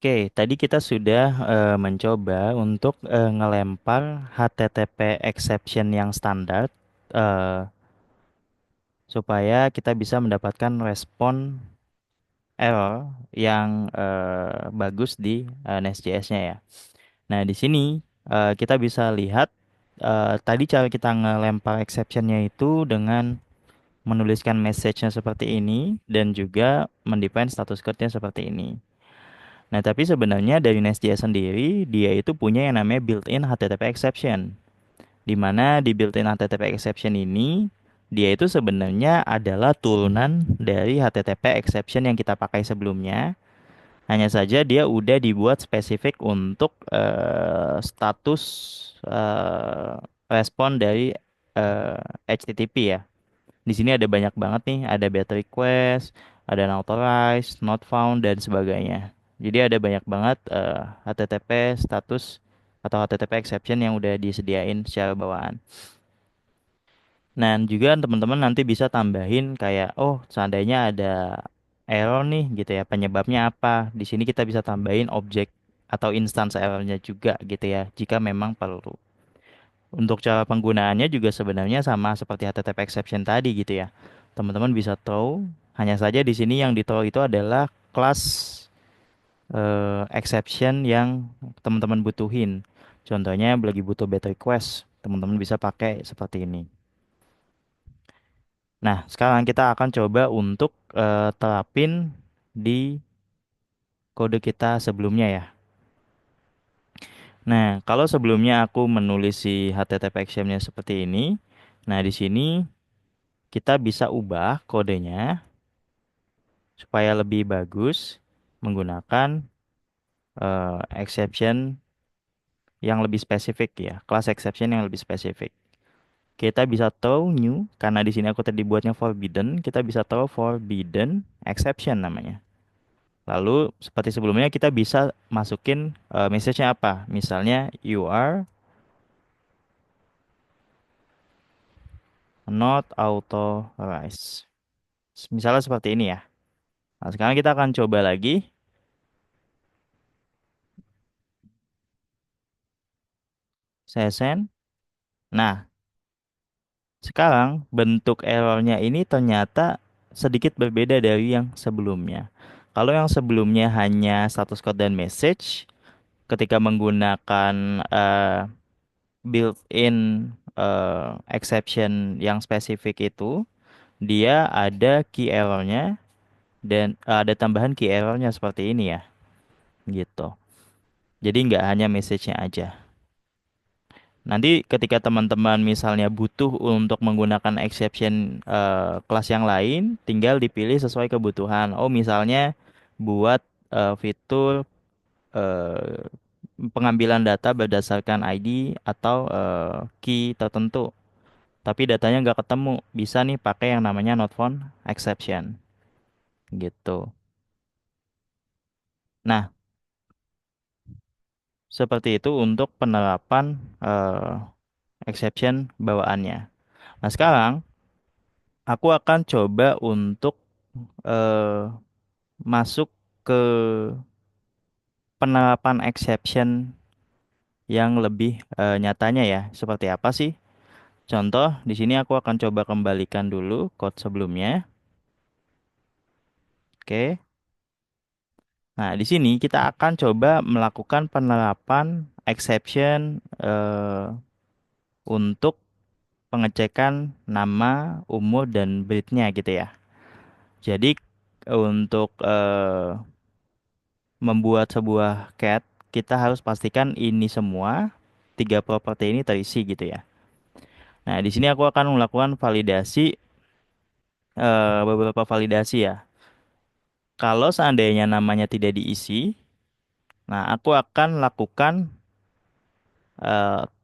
Oke, tadi kita sudah mencoba untuk ngelempar HTTP exception yang standar eh, supaya kita bisa mendapatkan respon error yang bagus di Nest.js-nya ya. Nah, di sini kita bisa lihat tadi cara kita ngelempar exception-nya itu dengan menuliskan message-nya seperti ini dan juga mendefine status code-nya seperti ini. Nah, tapi sebenarnya dari Nest.js sendiri, dia itu punya yang namanya built-in HTTP exception. Di mana di built-in HTTP exception ini, dia itu sebenarnya adalah turunan dari HTTP exception yang kita pakai sebelumnya. Hanya saja dia udah dibuat spesifik untuk status eh, respon dari eh, HTTP ya. Di sini ada banyak banget nih, ada BET request, ada unauthorized, not found, dan sebagainya. Jadi ada banyak banget HTTP status atau HTTP exception yang udah disediain secara bawaan. Nah, juga teman-teman nanti bisa tambahin kayak, oh, seandainya ada error nih gitu ya, penyebabnya apa? Di sini kita bisa tambahin objek atau instance errornya juga gitu ya, jika memang perlu. Untuk cara penggunaannya juga sebenarnya sama seperti HTTP exception tadi gitu ya. Teman-teman bisa throw, hanya saja di sini yang di throw itu adalah kelas exception yang teman-teman butuhin. Contohnya lagi butuh BET request, teman-teman bisa pakai seperti ini. Nah, sekarang kita akan coba untuk terapin di kode kita sebelumnya ya. Nah, kalau sebelumnya aku menulis si HTTP exception-nya seperti ini, nah di sini kita bisa ubah kodenya supaya lebih bagus menggunakan exception yang lebih spesifik ya, kelas exception yang lebih spesifik. Kita bisa throw new karena di sini aku tadi buatnya forbidden, kita bisa throw forbidden exception namanya. Lalu seperti sebelumnya kita bisa masukin message-nya apa? Misalnya you are not authorized. Misalnya seperti ini ya. Nah, sekarang kita akan coba lagi. Saya send. Nah, sekarang bentuk errornya ini ternyata sedikit berbeda dari yang sebelumnya. Kalau yang sebelumnya hanya status code dan message, ketika menggunakan built-in exception yang spesifik itu, dia ada key errornya dan ada tambahan key errornya seperti ini ya, gitu. Jadi nggak hanya message-nya aja. Nanti ketika teman-teman misalnya butuh untuk menggunakan exception kelas yang lain, tinggal dipilih sesuai kebutuhan. Oh, misalnya buat fitur eh, pengambilan data berdasarkan ID atau key tertentu, tapi datanya nggak ketemu, bisa nih pakai yang namanya not found exception, gitu. Nah, seperti itu untuk penerapan exception bawaannya. Nah, sekarang aku akan coba untuk eh, masuk ke penerapan exception yang lebih nyatanya ya. Seperti apa sih? Contoh, di sini aku akan coba kembalikan dulu code sebelumnya. Oke. Nah, di sini kita akan coba melakukan penerapan exception untuk pengecekan nama, umur, dan breednya gitu ya. Jadi untuk membuat sebuah cat, kita harus pastikan ini semua tiga properti ini terisi gitu ya. Nah, di sini aku akan melakukan validasi beberapa validasi ya. Kalau seandainya namanya tidak diisi, nah aku akan lakukan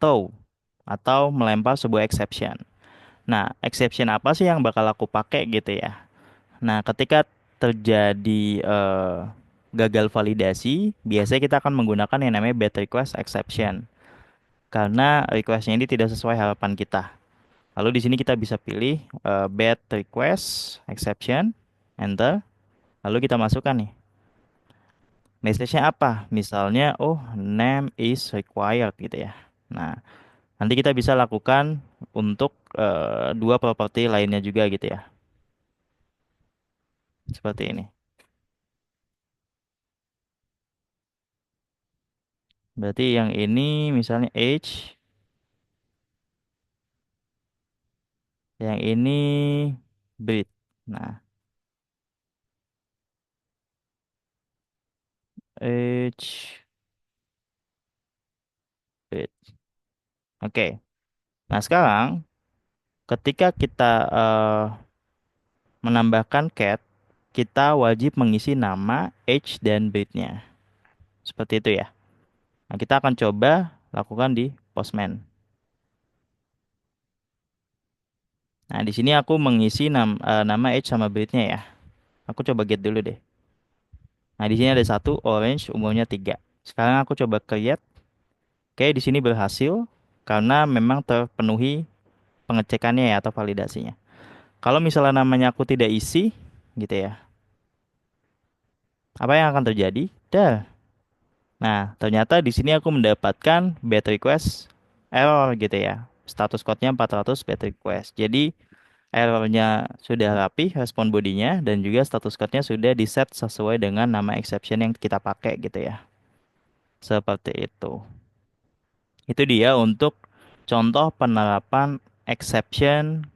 throw atau melempar sebuah exception. Nah, exception apa sih yang bakal aku pakai gitu ya? Nah, ketika terjadi gagal validasi, biasanya kita akan menggunakan yang namanya bad request exception karena requestnya ini tidak sesuai harapan kita. Lalu di sini kita bisa pilih bad request exception, enter, lalu kita masukkan nih. Message-nya apa? Misalnya, oh, name is required gitu ya. Nah, nanti kita bisa lakukan untuk dua properti lainnya juga gitu ya. Seperti ini. Berarti yang ini misalnya age, yang ini breed. Nah, age, breed. Oke. Nah, sekarang ketika kita menambahkan cat, kita wajib mengisi nama, age, dan breednya. Seperti itu ya. Nah, kita akan coba lakukan di Postman. Nah, di sini aku mengisi nama, age, sama breednya ya. Aku coba get dulu deh. Nah, di sini ada satu, orange, umurnya 3. Sekarang aku coba create. Oke, di sini berhasil karena memang terpenuhi pengecekannya ya atau validasinya. Kalau misalnya namanya aku tidak isi, gitu ya, apa yang akan terjadi? Dah. Nah, ternyata di sini aku mendapatkan bad request error gitu ya. Status code-nya 400 bad request. Jadi errornya sudah rapi, respon bodinya, dan juga status code-nya sudah di set sesuai dengan nama exception yang kita pakai gitu ya. Seperti itu. Itu dia untuk contoh penerapan exception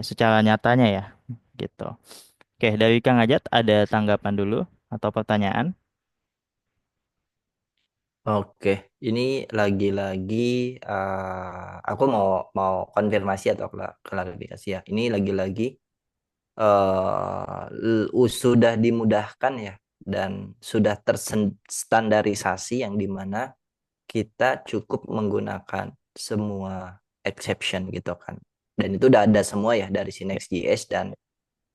secara nyatanya ya, gitu. Oke, dari Kang Ajat ada tanggapan dulu atau pertanyaan? Oke, ini lagi-lagi aku mau mau konfirmasi atau klarifikasi ya. Ini lagi-lagi sudah dimudahkan ya dan sudah terstandarisasi yang dimana kita cukup menggunakan semua exception gitu kan. Dan itu udah ada semua ya dari si Ya. Next.js dan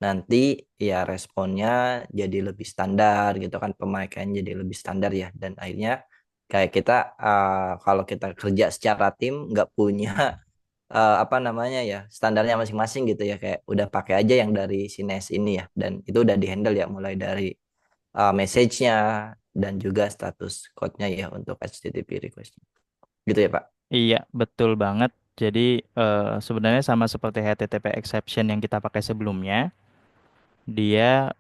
nanti ya responnya jadi lebih standar gitu kan, pemakaian jadi lebih standar ya, dan akhirnya kayak kita kalau kita kerja secara tim nggak punya apa namanya ya standarnya masing-masing gitu ya, kayak udah pakai aja yang dari si Nest ini ya, dan itu udah dihandle ya mulai dari message-nya dan juga status code-nya ya untuk HTTP request gitu ya Pak. Iya, betul banget. Jadi sebenarnya sama seperti HTTP exception yang kita pakai sebelumnya, dia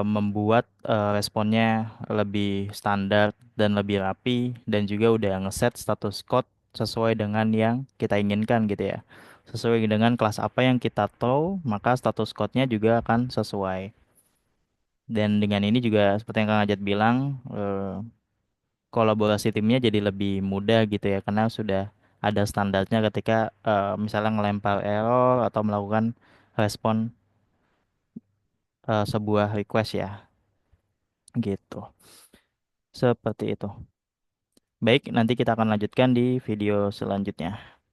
membuat responnya lebih standar dan lebih rapi dan juga udah ngeset status code sesuai dengan yang kita inginkan gitu ya. Sesuai dengan kelas apa yang kita tahu, maka status code-nya juga akan sesuai. Dan dengan ini juga seperti yang Kang Ajat bilang, kolaborasi timnya jadi lebih mudah gitu ya karena sudah ada standarnya ketika misalnya ngelempar error atau melakukan respon sebuah request ya gitu. Seperti itu. Baik, nanti kita akan lanjutkan di video selanjutnya.